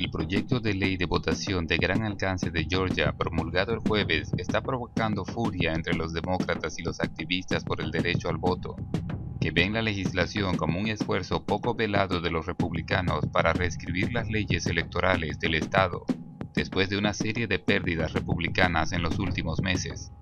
El proyecto de ley de votación de gran alcance de Georgia, promulgado el jueves, está provocando furia entre los demócratas y los activistas por el derecho al voto, que ven la legislación como un esfuerzo poco velado de los republicanos para reescribir las leyes electorales del estado, después de una serie de pérdidas republicanas en los últimos meses.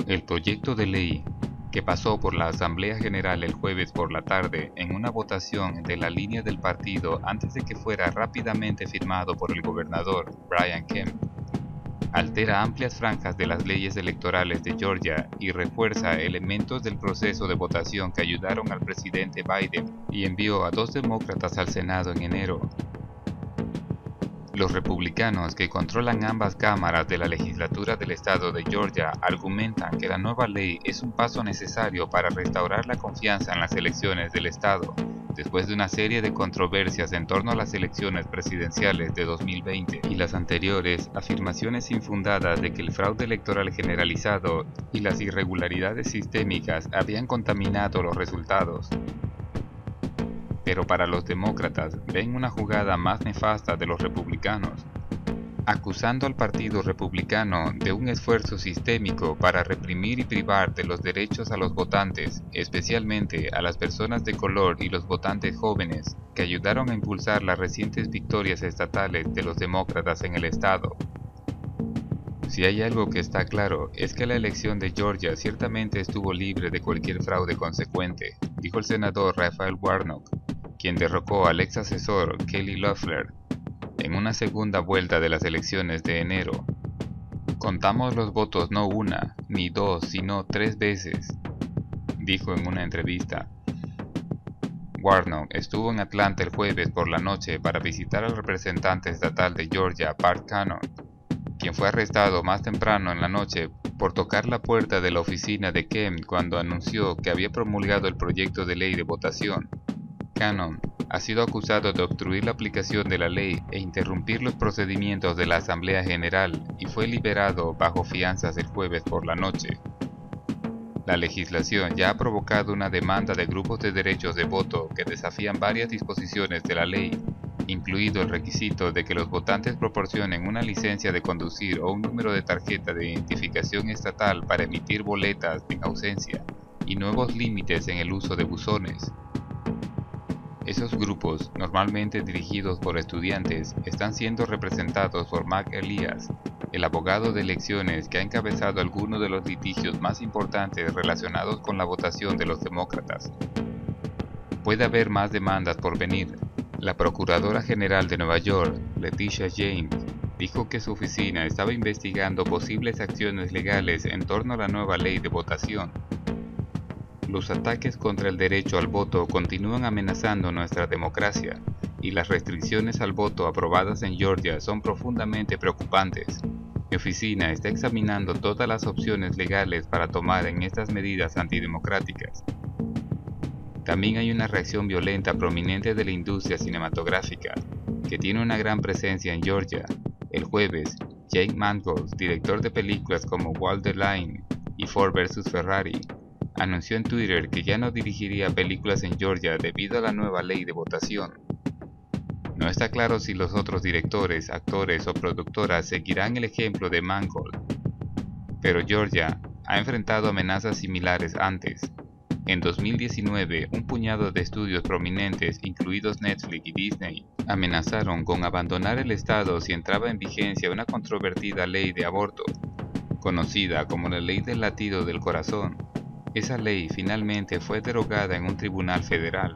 El proyecto de ley, que pasó por la Asamblea General el jueves por la tarde en una votación de la línea del partido antes de que fuera rápidamente firmado por el gobernador Brian Kemp, altera amplias franjas de las leyes electorales de Georgia y refuerza elementos del proceso de votación que ayudaron al presidente Biden y envió a 2 demócratas al Senado en enero. Los republicanos que controlan ambas cámaras de la legislatura del estado de Georgia argumentan que la nueva ley es un paso necesario para restaurar la confianza en las elecciones del estado, después de una serie de controversias en torno a las elecciones presidenciales de 2020 y las anteriores afirmaciones infundadas de que el fraude electoral generalizado y las irregularidades sistémicas habían contaminado los resultados. Pero para los demócratas ven una jugada más nefasta de los republicanos, acusando al Partido Republicano de un esfuerzo sistémico para reprimir y privar de los derechos a los votantes, especialmente a las personas de color y los votantes jóvenes, que ayudaron a impulsar las recientes victorias estatales de los demócratas en el estado. Si hay algo que está claro, es que la elección de Georgia ciertamente estuvo libre de cualquier fraude consecuente, dijo el senador Raphael Warnock, quien derrocó al ex asesor Kelly Loeffler en una segunda vuelta de las elecciones de enero. Contamos los votos no una, ni dos, sino 3 veces, dijo en una entrevista. Warnock estuvo en Atlanta el jueves por la noche para visitar al representante estatal de Georgia, Bart Cannon, quien fue arrestado más temprano en la noche por tocar la puerta de la oficina de Kemp cuando anunció que había promulgado el proyecto de ley de votación. Cannon ha sido acusado de obstruir la aplicación de la ley e interrumpir los procedimientos de la Asamblea General y fue liberado bajo fianzas el jueves por la noche. La legislación ya ha provocado una demanda de grupos de derechos de voto que desafían varias disposiciones de la ley, incluido el requisito de que los votantes proporcionen una licencia de conducir o un número de tarjeta de identificación estatal para emitir boletas en ausencia, y nuevos límites en el uso de buzones. Esos grupos, normalmente dirigidos por estudiantes, están siendo representados por Mark Elias, el abogado de elecciones que ha encabezado algunos de los litigios más importantes relacionados con la votación de los demócratas. Puede haber más demandas por venir. La Procuradora General de Nueva York, Letitia James, dijo que su oficina estaba investigando posibles acciones legales en torno a la nueva ley de votación. Los ataques contra el derecho al voto continúan amenazando nuestra democracia, y las restricciones al voto aprobadas en Georgia son profundamente preocupantes. Mi oficina está examinando todas las opciones legales para tomar en estas medidas antidemocráticas. También hay una reacción violenta prominente de la industria cinematográfica, que tiene una gran presencia en Georgia. El jueves, Jake Mangold, director de películas como Walk the Line y Ford vs Ferrari, anunció en Twitter que ya no dirigiría películas en Georgia debido a la nueva ley de votación. No está claro si los otros directores, actores o productoras seguirán el ejemplo de Mangold, pero Georgia ha enfrentado amenazas similares antes. En 2019, un puñado de estudios prominentes, incluidos Netflix y Disney, amenazaron con abandonar el estado si entraba en vigencia una controvertida ley de aborto, conocida como la Ley del Latido del Corazón. Esa ley finalmente fue derogada en un tribunal federal.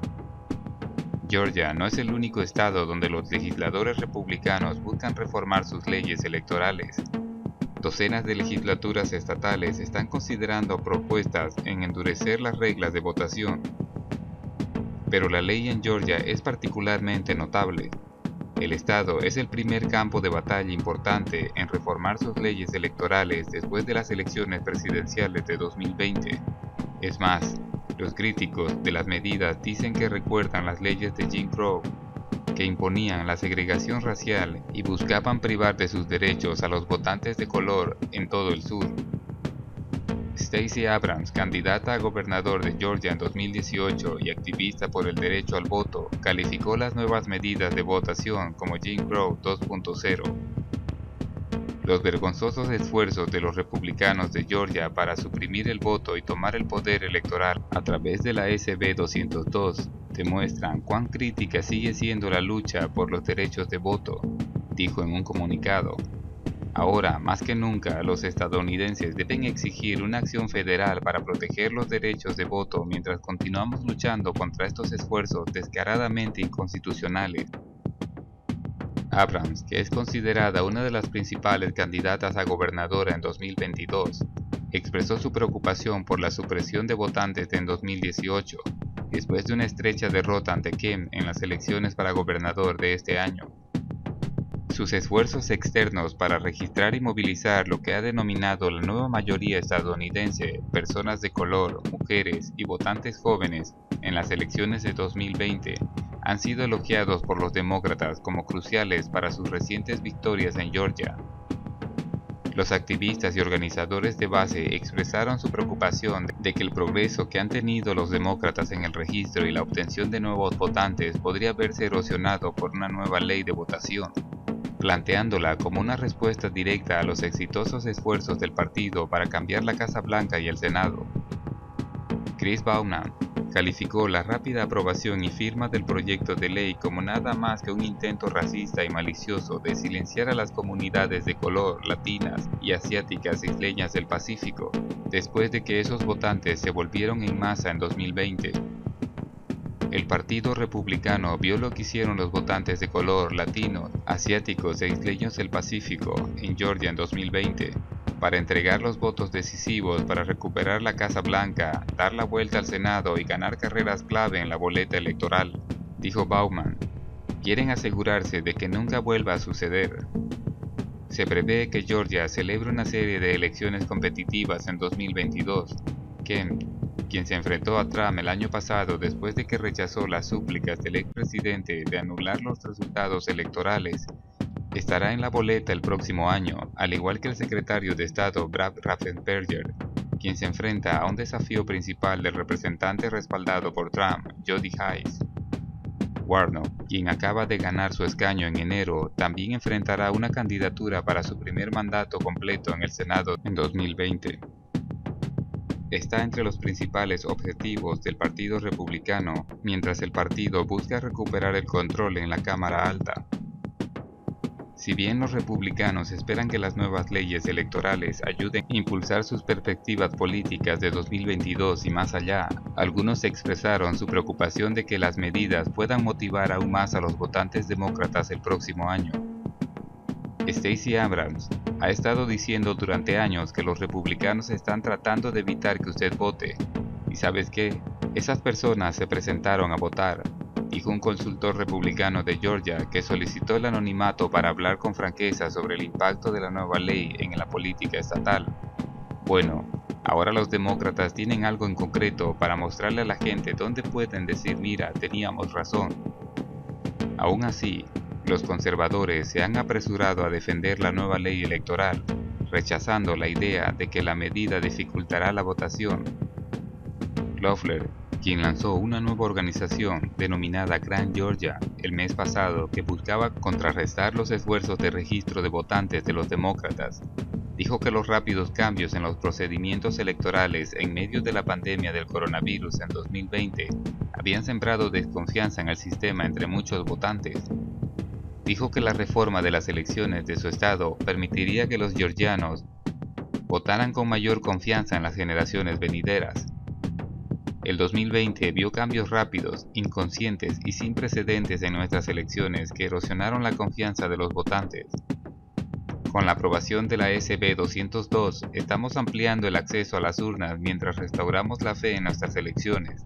Georgia no es el único estado donde los legisladores republicanos buscan reformar sus leyes electorales. Docenas de legislaturas estatales están considerando propuestas en endurecer las reglas de votación. Pero la ley en Georgia es particularmente notable. El estado es el primer campo de batalla importante en reformar sus leyes electorales después de las elecciones presidenciales de 2020. Es más, los críticos de las medidas dicen que recuerdan las leyes de Jim Crow, que imponían la segregación racial y buscaban privar de sus derechos a los votantes de color en todo el sur. Stacey Abrams, candidata a gobernador de Georgia en 2018 y activista por el derecho al voto, calificó las nuevas medidas de votación como Jim Crow 2.0. Los vergonzosos esfuerzos de los republicanos de Georgia para suprimir el voto y tomar el poder electoral a través de la SB 202 demuestran cuán crítica sigue siendo la lucha por los derechos de voto, dijo en un comunicado. Ahora, más que nunca, los estadounidenses deben exigir una acción federal para proteger los derechos de voto mientras continuamos luchando contra estos esfuerzos descaradamente inconstitucionales. Abrams, que es considerada una de las principales candidatas a gobernadora en 2022, expresó su preocupación por la supresión de votantes en 2018, después de una estrecha derrota ante Kemp en las elecciones para gobernador de este año. Sus esfuerzos externos para registrar y movilizar lo que ha denominado la nueva mayoría estadounidense, personas de color, mujeres y votantes jóvenes, en las elecciones de 2020, han sido elogiados por los demócratas como cruciales para sus recientes victorias en Georgia. Los activistas y organizadores de base expresaron su preocupación de que el progreso que han tenido los demócratas en el registro y la obtención de nuevos votantes podría verse erosionado por una nueva ley de votación, planteándola como una respuesta directa a los exitosos esfuerzos del partido para cambiar la Casa Blanca y el Senado. Chris Bauman calificó la rápida aprobación y firma del proyecto de ley como nada más que un intento racista y malicioso de silenciar a las comunidades de color, latinas y asiáticas isleñas del Pacífico, después de que esos votantes se volvieron en masa en 2020. El Partido Republicano vio lo que hicieron los votantes de color, latinos, asiáticos e isleños del Pacífico en Georgia en 2020, para entregar los votos decisivos para recuperar la Casa Blanca, dar la vuelta al Senado y ganar carreras clave en la boleta electoral, dijo Bauman. Quieren asegurarse de que nunca vuelva a suceder. Se prevé que Georgia celebre una serie de elecciones competitivas en 2022. Kemp, quien se enfrentó a Trump el año pasado después de que rechazó las súplicas del expresidente de anular los resultados electorales, estará en la boleta el próximo año, al igual que el secretario de Estado Brad Raffensperger, quien se enfrenta a un desafío principal del representante respaldado por Trump, Jody Hice. Warnock, quien acaba de ganar su escaño en enero, también enfrentará una candidatura para su primer mandato completo en el Senado en 2020. Está entre los principales objetivos del Partido Republicano, mientras el partido busca recuperar el control en la Cámara Alta. Si bien los republicanos esperan que las nuevas leyes electorales ayuden a impulsar sus perspectivas políticas de 2022 y más allá, algunos expresaron su preocupación de que las medidas puedan motivar aún más a los votantes demócratas el próximo año. Stacey Abrams ha estado diciendo durante años que los republicanos están tratando de evitar que usted vote. ¿Y sabes qué? Esas personas se presentaron a votar, dijo un consultor republicano de Georgia que solicitó el anonimato para hablar con franqueza sobre el impacto de la nueva ley en la política estatal. Bueno, ahora los demócratas tienen algo en concreto para mostrarle a la gente dónde pueden decir mira, teníamos razón. Aún así, los conservadores se han apresurado a defender la nueva ley electoral, rechazando la idea de que la medida dificultará la votación. Loeffler, quien lanzó una nueva organización denominada Grand Georgia el mes pasado que buscaba contrarrestar los esfuerzos de registro de votantes de los demócratas, dijo que los rápidos cambios en los procedimientos electorales en medio de la pandemia del coronavirus en 2020 habían sembrado desconfianza en el sistema entre muchos votantes. Dijo que la reforma de las elecciones de su estado permitiría que los georgianos votaran con mayor confianza en las generaciones venideras. El 2020 vio cambios rápidos, inconscientes y sin precedentes en nuestras elecciones que erosionaron la confianza de los votantes. Con la aprobación de la SB 202, estamos ampliando el acceso a las urnas mientras restauramos la fe en nuestras elecciones,